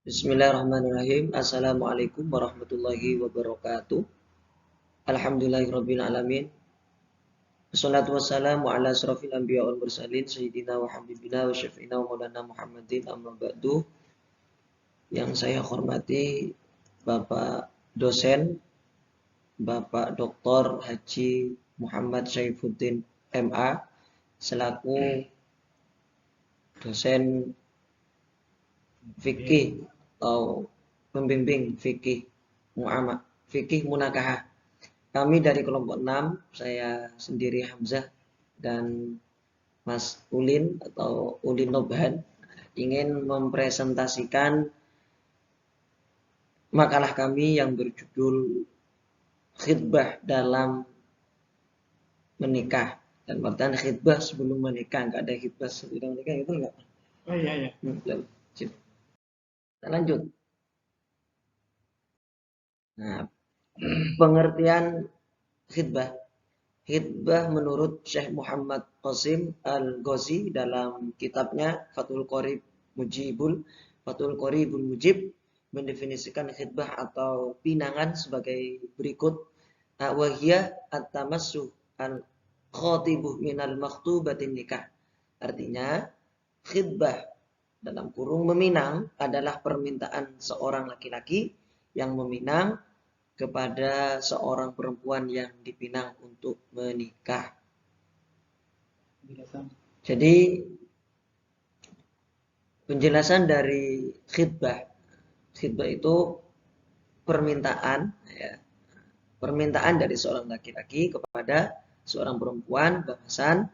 Bismillahirrahmanirrahim. Assalamualaikum warahmatullahi wabarakatuh. Alhamdulillahirabbil alamin. Wassalatu wassalamu ala asrofil anbiya wal mursalin sayyidina wa habibina wa syafi'ina wa maulana Muhammadin amma ba'du. Yang saya hormati Bapak dosen, Bapak Dr. Haji Muhammad Saifuddin MA selaku dosen fikih atau pembimbing fikih muamalah fikih munakaha. Kami dari kelompok 6, saya sendiri Hamzah dan Mas Ulin atau Ulin Nobhan ingin mempresentasikan makalah kami yang berjudul khidbah dalam menikah. Dan berarti khidbah sebelum menikah, enggak ada khidbah sebelum menikah, itu enggak? Oh iya. Kita lanjut. Nah, pengertian khidbah. Khidbah menurut Syekh Muhammad Qasim Al-Ghazi dalam kitabnya Fathul Qoribul Mujib mendefinisikan khidbah atau pinangan sebagai berikut. Wahiyah at-tamassuh al-khatibuh minal makhtubatin nikah. Artinya, khidbah dalam kurung meminang adalah permintaan seorang laki-laki yang meminang kepada seorang perempuan yang dipinang untuk menikah. Jadi penjelasan dari khidbah. Khidbah itu permintaan, ya, permintaan dari seorang laki-laki kepada seorang perempuan bahasan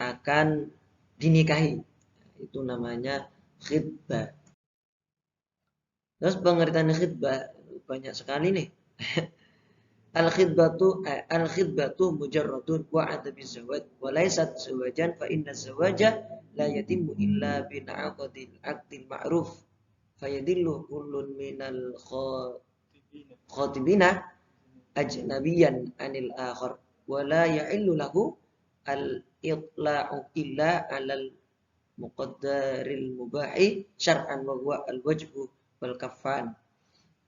akan dinikahi. Itu namanya khidbah. Terus pengertian khidbah banyak sekali nih. Al-khidbatu mujarradun wa'ada bizawaj wa laysat zawajan fa inna zawaja la yatimmu illa bin'aqdil aqdil ma'ruf fayadillu kullun minal khatibina ajnabiyan anil akhar wa la ya'illu lahu al-itla'u illa 'alal muqaddaril mubahi syar'an wa huwa al-wajbu wal kaffan.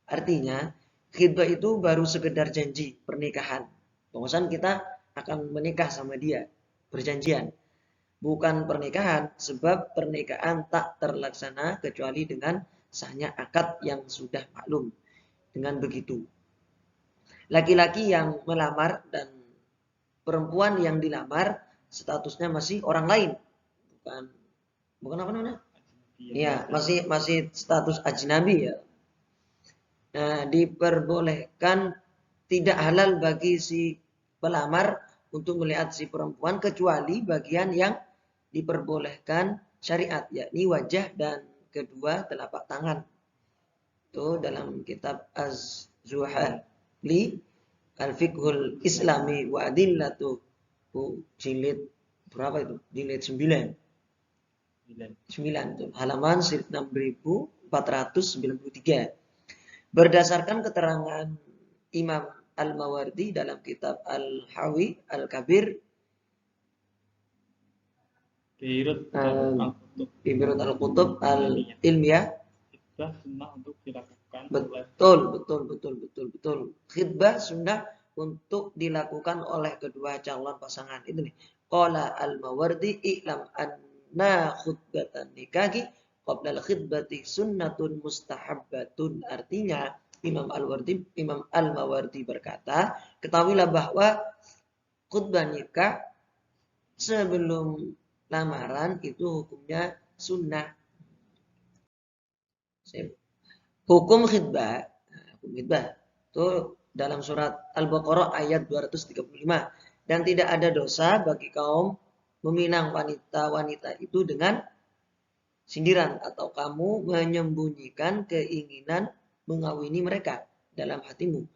Artinya, khidbah itu baru sekedar janji pernikahan. Bahwasan kita akan menikah sama dia, berjanjian. Bukan pernikahan, sebab pernikahan tak terlaksana kecuali dengan sahnya akad yang sudah maklum. Dengan begitu, laki-laki yang melamar dan perempuan yang dilamar statusnya masih orang lain, bukan apa namanya? Ya, masih status ajnabi ya. Nah, diperbolehkan, tidak halal bagi si pelamar untuk melihat si perempuan kecuali bagian yang diperbolehkan syariat, yakni wajah dan kedua telapak tangan. Itu dalam kitab Az-Zuhali Al-Fiqhul Islami wa Adillatu jilid berapa itu? Jilid 9. 9 itu halaman 6493. Berdasarkan keterangan Imam Al-Mawardi dalam kitab Al-Hawi Al-Kabir, Bibirut Al-Qutub Al-Ilmiyah, khidbah sunnah untuk dilakukan. Betul. Khidbah sunnah untuk dilakukan oleh kedua calon pasangan. Itu nih. Qala Al-Mawardi i'lam anna khutbatan nikahi qabla al-khidbati sunnatun mustahabbatun. Artinya Imam Al-Mawardi berkata, ketahuilah bahwa khutbah nikah sebelum lamaran itu hukumnya sunnah. Hukum khidbah itu dalam surat Al-Baqarah ayat 235. Dan tidak ada dosa bagi kaum meminang wanita-wanita itu dengan sindiran atau kamu menyembunyikan keinginan mengawini mereka dalam hatimu.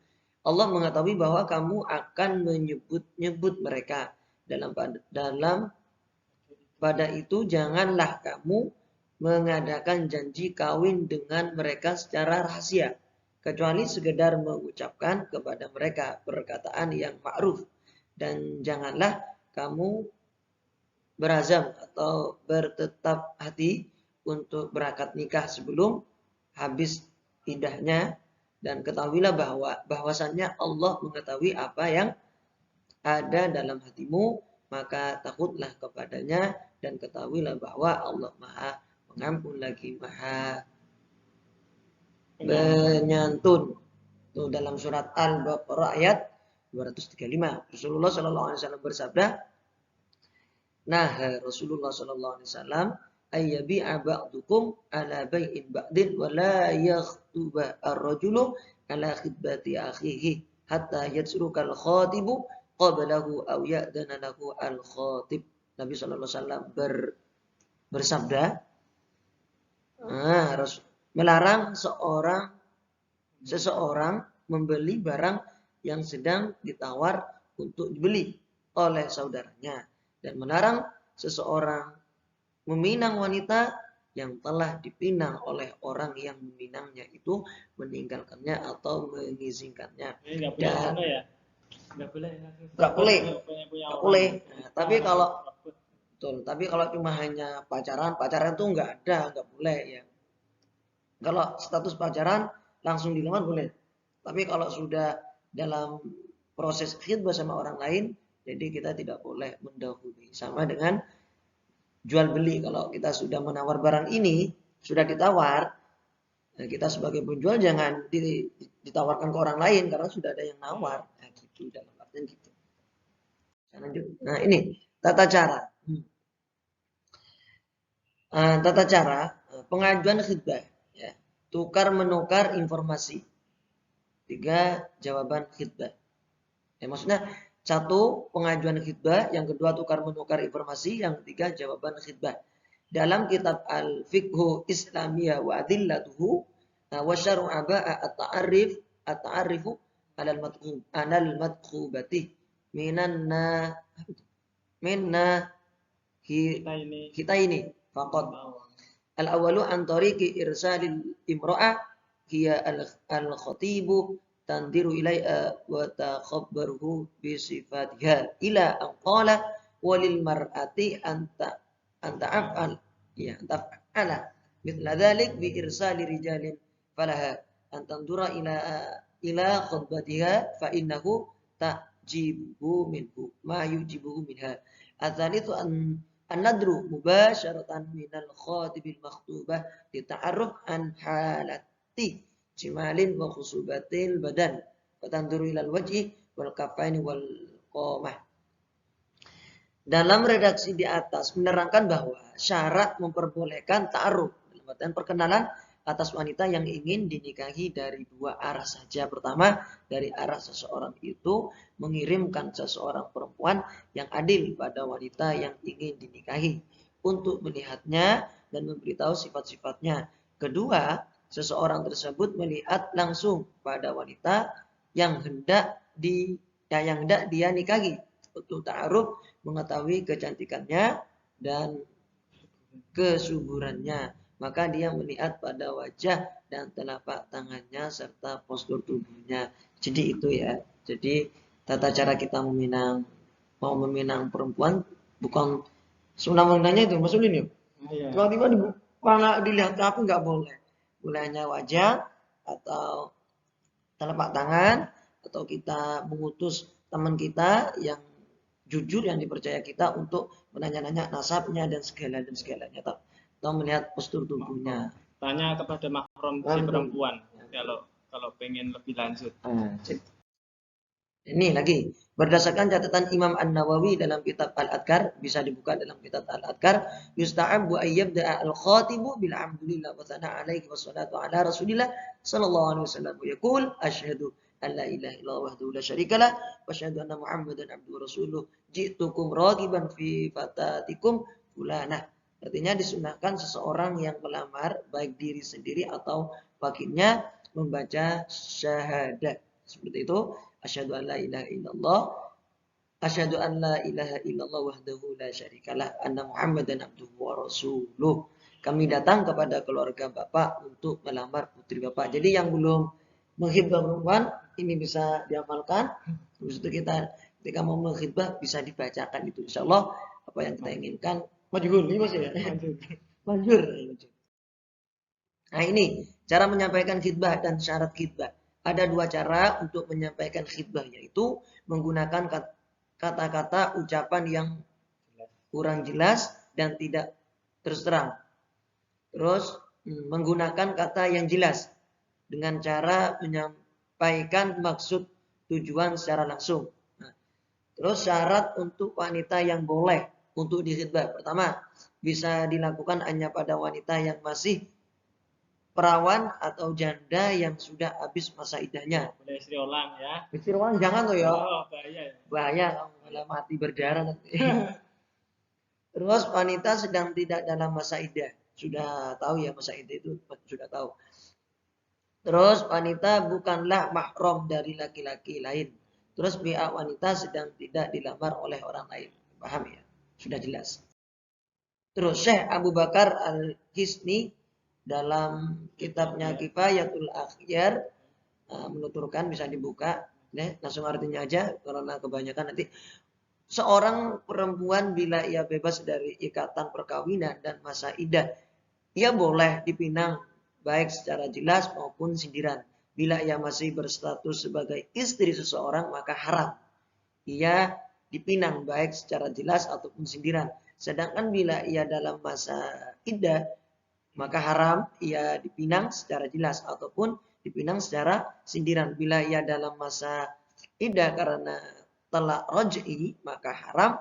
Allah mengetahui bahwa kamu akan menyebut-nyebut mereka dalam pada itu janganlah kamu mengadakan janji kawin dengan mereka secara rahasia, kecuali sekedar mengucapkan kepada mereka perkataan yang ma'ruf. Dan janganlah kamu berazam atau bertetap hati untuk berakad nikah sebelum habis indahnya, dan ketahuilah bahwasannya Allah mengetahui apa yang ada dalam hatimu, maka takutlah kepadanya dan ketahuilah bahwa Allah Maha Pengampun lagi Maha Penyantun. Itu dalam surat Al-Baqarah ayat 235. Rasulullah Shallallahu Alaihi Wasallam bersabda, nah Rasulullah Shallallahu Alaihi Wasallam ayyabi'a ba'dukum ala bai'in ba'din wa la yakhtuba ar-rajulu ala khidbati akhihi hatta yatsrukal khatibu qablahu aw ya'dana lahu al-khatib. Nabi sallallahu alaihi wasallam bersabda, melarang seseorang membeli barang yang sedang ditawar untuk dibeli oleh saudaranya, dan melarang seseorang meminang wanita yang telah dipinang oleh orang yang meminangnya itu meninggalkannya atau mengizinkannya. Ini nggak boleh Dan ya? Nggak boleh. nggak boleh. Nggak boleh. Nah, tapi kalau cuma hanya pacaran tuh nggak boleh ya. Kalau status pacaran langsung dilamar boleh. Tapi kalau sudah dalam proses khidbah sama orang lain, jadi kita tidak boleh mendahului. Sama dengan jual beli, kalau kita sudah menawar barang ini, sudah ditawar, nah kita sebagai penjual jangan ditawarkan ke orang lain karena sudah ada yang nawar. Nah, gitu dalam artian gitu. Nah, ini tata cara. Tata cara pengajuan khidbah, ya. Tukar menukar informasi. 3 jawaban khidbah. Ya, maksudnya 1 pengajuan khidbah, yang kedua tukar menukar informasi, yang ketiga jawaban khidbah. Dalam kitab Al-Fiqhu Islamiyah wa Adillatuhu wa Syar'u Aba'a at-ta'arifu alal madkhubati minna kita ini faqad. Al-awwalu an tariqi irsalil imra'ah hiya al-khatibu tandiru ilaiha wa takhabbaruhu bi sifatiha ila an qala walil mar'ati anta af'al taf'ala mithla dhalik bi irsali rijalin falaha an tandura ila khutbatiha fa innahu ta'jibu minhu ma yujibuhu minha. Adzalithu an nadru mubasharatan minal khatibil makhtubah lita'arruf an halati jimalin wa khusubatil badan wa tanduru ilal wajhi wal kafaini wal qomah. Dalam redaksi di atas menerangkan bahwa syarat memperbolehkan ta'arruf dalam artian perkenalan atas wanita yang ingin dinikahi dari 2 arah saja. Pertama, dari arah seseorang itu mengirimkan seseorang perempuan yang adil pada wanita yang ingin dinikahi untuk melihatnya dan memberitahu sifat-sifatnya. Kedua, seseorang tersebut melihat langsung pada wanita yang hendak dia nikahi untuk ta'aruf, mengetahui kecantikannya dan kesuburannya. Maka dia melihat pada wajah dan telapak tangannya serta postur tubuhnya. Jadi itu ya. Jadi tata cara kita mau meminang perempuan bukan sewenang-wenangnya itu, Mas Ulin ya. Tiba-tiba dilihat aku nggak boleh. Boleh hanya wajah atau telapak tangan, atau kita mengutus teman kita yang jujur yang dipercaya kita untuk menanya-nanya nasabnya dan segalanya. Atau melihat postur tubuhnya. Tanya kepada mahram si perempuan kalau pengen lebih lanjut. Ini lagi berdasarkan catatan Imam An-Nawawi dalam kitab Al-Adhkar, bisa dibuka dalam kitab Al-Adhkar, yusta'abu ayyabda al-khatibu bil hamdulillah wa thana alaihi wassalatu ala rasulillah sallallahu alaihi wasallam yaqul asyhadu an la ilaha illallah wahdahu la syarikalah wa asyhadu anna muhammadan abduhu rasuluh ji'tukum ragiban fi fatatikum fulanah. Artinya disunahkan seseorang yang melamar baik diri sendiri atau wakiilnya membaca syahadat seperti itu, asyhadu an la ilaha illallah, asyhadu an la ilaha illallah wahdahu la syarikalah, anna muhammadan abduhu wa rasuluh. Kami datang kepada keluarga Bapak untuk melamar putri Bapak. Jadi yang belum menghibah perempuan ini bisa diamalkan. Terus itu kita ketika mau menghibah bisa dibacakan itu, insyaallah apa yang kita inginkan. Majhul ini masih ya? Majhul. Nah ini Cara menyampaikan khitbah dan syarat khitbah. Ada dua cara untuk menyampaikan khitbah, yaitu menggunakan kata-kata ucapan yang kurang jelas dan tidak terus terang. Terus menggunakan kata yang jelas dengan cara menyampaikan maksud tujuan secara langsung. Nah, terus syarat untuk wanita yang boleh untuk dikhitbah. Pertama, bisa dilakukan hanya pada wanita yang masih perawan atau janda yang sudah habis masa iddahnya. Boleh istri ulang ya. Istri ulang jangan tuh ya. Oh, bahaya ya. Bahaya kalau mati berdarah nanti. Terus wanita sedang tidak dalam masa iddah. Sudah tahu ya masa iddah itu sudah tahu. Terus wanita bukanlah mahram dari laki-laki lain. Terus pihak wanita sedang tidak dilamar oleh orang lain. Paham ya? Sudah jelas. Terus Syekh Abu Bakar Al-Hisni dalam kitabnya Kifayatul Akhyar menuturkan, bisa dibuka, langsung artinya aja karena kebanyakan nanti. Seorang perempuan bila ia bebas dari ikatan perkawinan dan masa iddah, ia boleh dipinang baik secara jelas maupun sindiran. Bila ia masih berstatus sebagai istri seseorang, maka haram ia dipinang baik secara jelas ataupun sindiran. Sedangkan bila ia dalam masa iddah, maka haram ia dipinang secara jelas ataupun dipinang secara sindiran. Bila ia dalam masa iddah karena telah roj'i, maka haram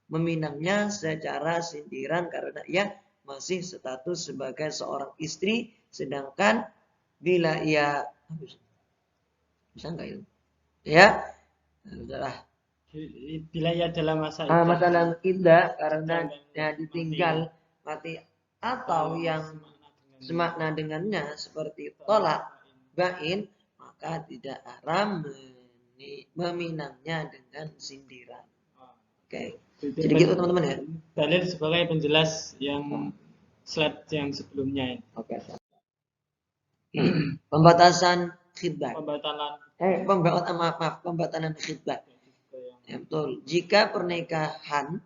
meminangnya secara sindiran karena ia masih status sebagai seorang istri. Sedangkan bila ia bisa enggak itu? Ya, udahlah. Bila ia dalam masa iddah. Masalah iddah karena ditinggal mati atau yang semakna dengannya seperti tolak bain, maka tidak haram meminangnya dengan sindiran. Oke. Jadi gitu teman-teman ya. Dalil sebagai penjelas yang slide yang sebelumnya ini. Oke. Pembatasan khitbah. Pembatalan khitbah. Ya, betul. Jika pernikahan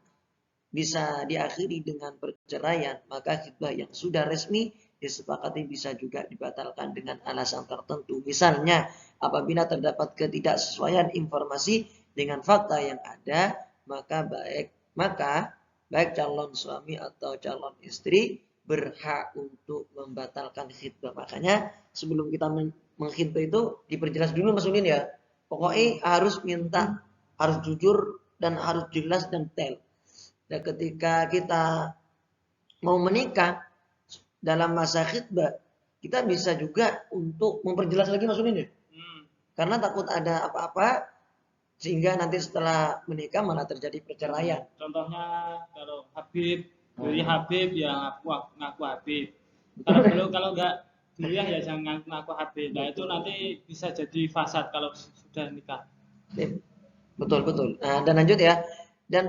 bisa diakhiri dengan perceraian, maka khitbah yang sudah resmi disepakati bisa juga dibatalkan dengan alasan tertentu. Misalnya, apabila terdapat ketidaksesuaian informasi dengan fakta yang ada, maka baik calon suami atau calon istri berhak untuk membatalkan khitbah. Makanya sebelum kita mengkhitbah itu diperjelas dulu Mas Udin ya. Pokoknya harus minta, harus jujur dan harus jelas dan detail. Dan ketika kita mau menikah dalam masa khitbah, kita bisa juga untuk memperjelas lagi Mas Udin ya. Karena takut ada apa-apa sehingga nanti setelah menikah malah terjadi perceraian. Contohnya kalau Habib, dari Habib ya ngaku Habib. Kalau enggak kuliah ya jangan ngaku Habib. Nah itu nanti bisa jadi fasad kalau sudah nikah. Betul. Nah, dan lanjut ya. Dan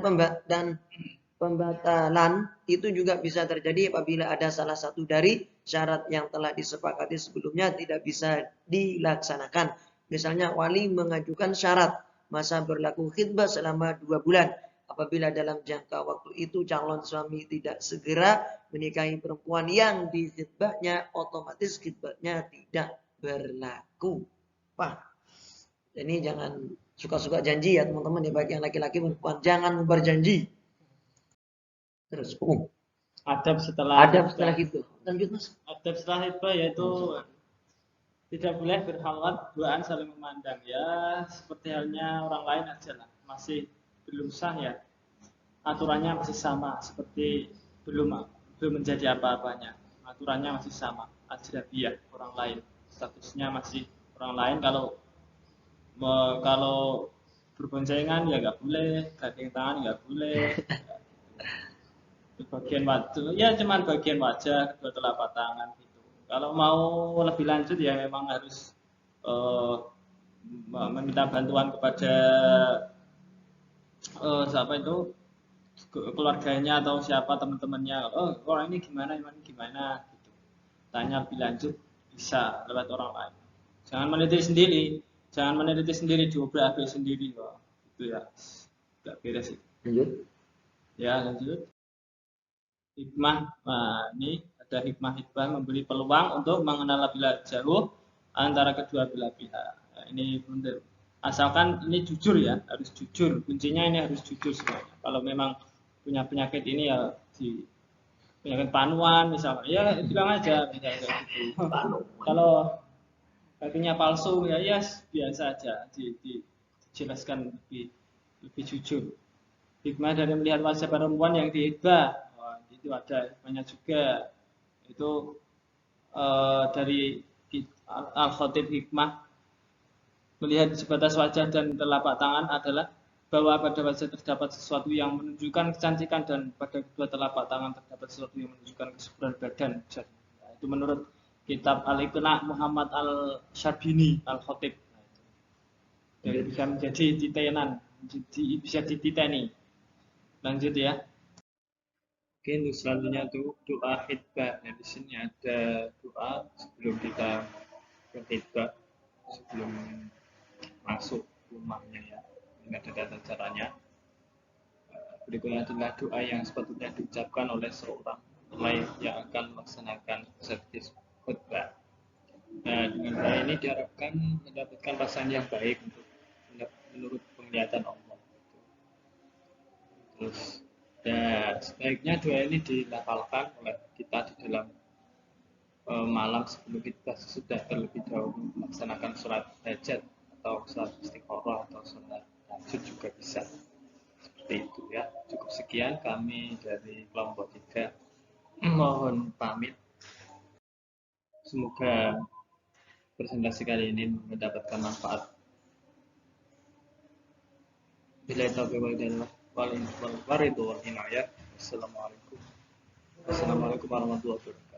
pembatalan itu juga bisa terjadi apabila ada salah satu dari syarat yang telah disepakati sebelumnya tidak bisa dilaksanakan. Misalnya wali mengajukan syarat masa berlaku khitbah selama 2 bulan. Apabila dalam jangka waktu itu calon suami tidak segera menikahi perempuan yang dikhitbahnya, otomatis khitbahnya tidak berlaku. Wah, ini jangan suka-suka janji ya teman-teman ya, baik yang laki-laki perempuan, jangan berjanji. Terus adab setelah itu. Lanjut Mas. Adab setelah khitbah yaitu tidak boleh berhalwat duaan saling memandang ya, seperti halnya orang lain aja lah, masih belum sah ya, aturannya masih sama seperti belum menjadi apa-apanya, aturannya masih sama, ajnabiyah, orang lain, statusnya masih orang lain. Kalau berboncengan ya nggak boleh, gandeng tangan nggak boleh, bagian wajah ya cuman bagian wajah, kedua telapak tangan gitu. Kalau mau lebih lanjut ya memang harus meminta bantuan kepada siapa itu, keluarganya atau siapa teman-temannya. Orang ini gimana gitu. Tanya lebih lanjut bisa lewat orang lain. Jangan meneliti sendiri, diobrak abrik sendiri. Itu ya nggak beres itu. Lanjut. Ya lanjut. Hikmah, nah ini Ada hikmah-hikmah memberi peluang untuk mengenal lebih jauh antara kedua belah pihak. Nah, ini penting. Asalkan ini jujur ya, harus jujur. Kuncinya ini harus jujur semuanya. Kalau memang punya penyakit ini ya di penyakit panuan misalnya, ya bilang aja misalnya gitu. Kalau kakinya palsu ya biasa aja dijelaskan lebih jujur. Hikmah dari melihat wajah perempuan yang dihibah, itu ada hikmahnya juga. Itu dari Al-Khatib hikmah melihat sebatas wajah dan telapak tangan adalah bahwa pada wajah terdapat sesuatu yang menunjukkan kecantikan dan pada kedua telapak tangan terdapat sesuatu yang menunjukkan kesuburan badan. Nah, itu menurut kitab Al-Iqna Muhammad Al-Syarbini Al-Khatib. Jadi bisa menjadi titenan, bisa dititeni. Lanjut ya. Oke, untuk selanjutnya tuh doa khitbah. Nah, di sini ada doa sebelum kita berkhitbah, sebelum masuk rumahnya ya. Ini ada tata caranya. Berikutnya adalah doa yang sepatutnya diucapkan oleh seorang yang akan melaksanakan servis khutbah. Nah, dengan doa ini diharapkan mendapatkan pasangan yang baik menurut penglihatan Allah. Terus, dan sebaiknya doa ini dilafalkan oleh kita di dalam malam sebelum kita sudah terlebih dahulu melaksanakan sholat hajat atau sholat istikharah atau sholat tahajud juga bisa. Seperti itu ya. Cukup sekian kami dari kelompok 3. Mohon pamit. Semoga presentasi kali ini mendapatkan manfaat. Bila taufiq wal hidayah. Wassalamualaikum warahmatullahi wabarakatuh.